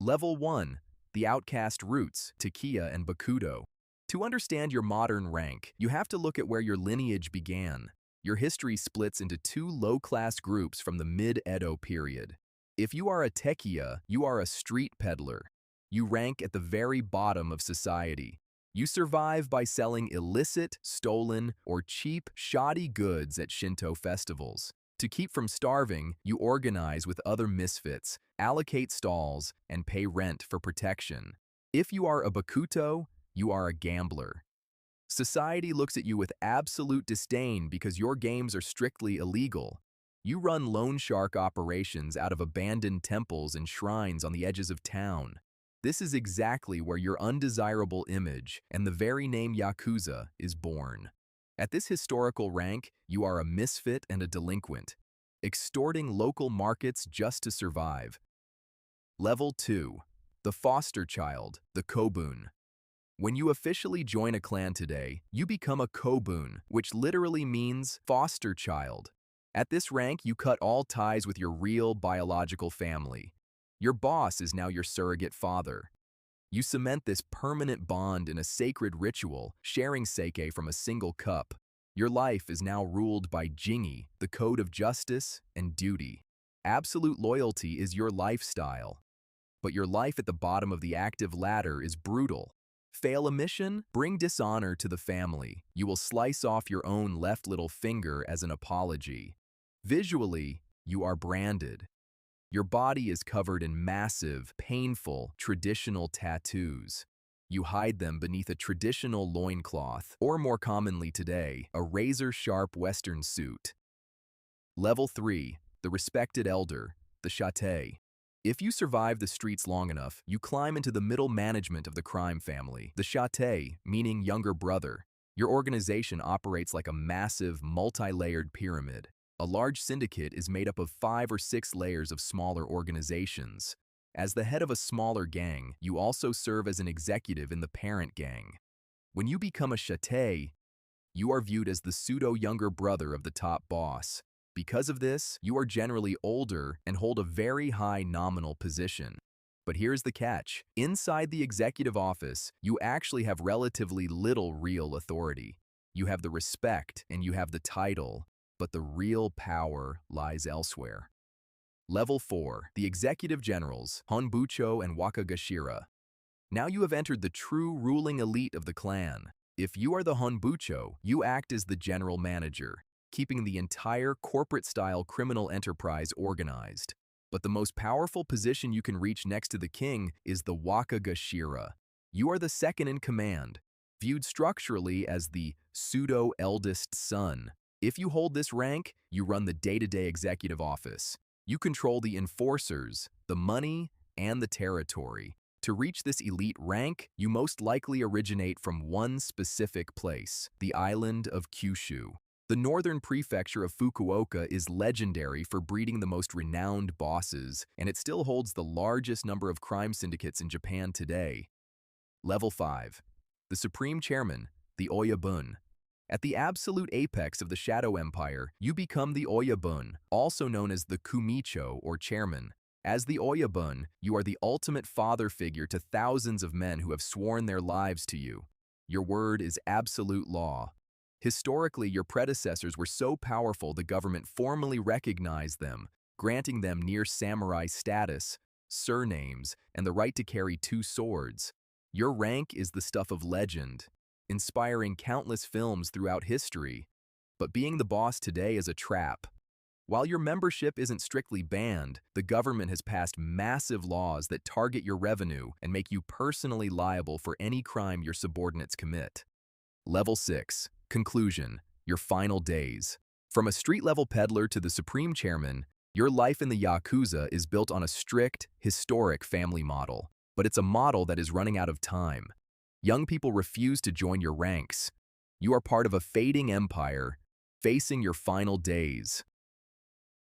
Level 1. The outcast roots, Takiya and Bakudo. To understand your modern rank, you have to look at where your lineage began. Your history splits into two low-class groups from the mid-Edo period. If you are a Takiya, you are a street peddler. You rank at the very bottom of society. You survive by selling illicit, stolen, or cheap, shoddy goods at Shinto festivals. To keep from starving, you organize with other misfits, allocate stalls, and pay rent for protection. If you are a Bakuto, you are a gambler. Society looks at you with absolute disdain because your games are strictly illegal. You run loan shark operations out of abandoned temples and shrines on the edges of town. This is exactly where your undesirable image and the very name Yakuza is born. At this historical rank, you are a misfit and a delinquent, extorting local markets just to survive. Level 2. The foster child, the kobun. When you officially join a clan today, you become a kobun, which literally means foster child. At this rank, you cut all ties with your real biological family. Your boss is now your surrogate father. You cement this permanent bond in a sacred ritual, sharing sake from a single cup. Your life is now ruled by jingi, the code of justice and duty. Absolute loyalty is your lifestyle. But your life at the bottom of the active ladder is brutal. Fail a mission? Bring dishonor to the family. You will slice off your own left little finger as an apology. Visually, you are branded. Your body is covered in massive, painful, traditional tattoos. You hide them beneath a traditional loincloth, or more commonly today, a razor-sharp Western suit. Level 3. The respected elder, the shate. If you survive the streets long enough, you climb into the middle management of the crime family, the shate, meaning younger brother. Your organization operates like a massive, multi-layered pyramid. A large syndicate is made up of 5 or 6 layers of smaller organizations. As the head of a smaller gang, you also serve as an executive in the parent gang. When you become a shate, you are viewed as the pseudo-younger brother of the top boss. Because of this, you are generally older and hold a very high nominal position. But here's the catch. Inside the executive office, you actually have relatively little real authority. You have the respect and you have the title, but the real power lies elsewhere. Level 4. The Executive Generals, Honbucho and Wakagashira. Now you have entered the true ruling elite of the clan. If you are the Honbucho, you act as the general manager, keeping the entire corporate-style criminal enterprise organized. But the most powerful position you can reach next to the king is the Wakagashira. You are the second in command, viewed structurally as the pseudo-eldest son. If you hold this rank, you run the day-to-day executive office. You control the enforcers, the money, and the territory. To reach this elite rank, you most likely originate from one specific place, the island of Kyushu. The northern prefecture of Fukuoka is legendary for breeding the most renowned bosses, and it still holds the largest number of crime syndicates in Japan today. Level 5. The Supreme Chairman, the Oyabun. At the absolute apex of the Shadow Empire, you become the Oyabun, also known as the Kumicho or Chairman. As the Oyabun, you are the ultimate father figure to thousands of men who have sworn their lives to you. Your word is absolute law. Historically, your predecessors were so powerful the government formally recognized them, granting them near samurai status, surnames, and the right to carry 2 swords. Your rank is the stuff of legend, inspiring countless films throughout history. But being the boss today is a trap. While your membership isn't strictly banned, the government has passed massive laws that target your revenue and make you personally liable for any crime your subordinates commit. Level 6. Conclusion. Your final days. From a street-level peddler to the Supreme Chairman, your life in the Yakuza is built on a strict, historic family model. But it's a model that is running out of time. Young people refuse to join your ranks. You are part of a fading empire, facing your final days.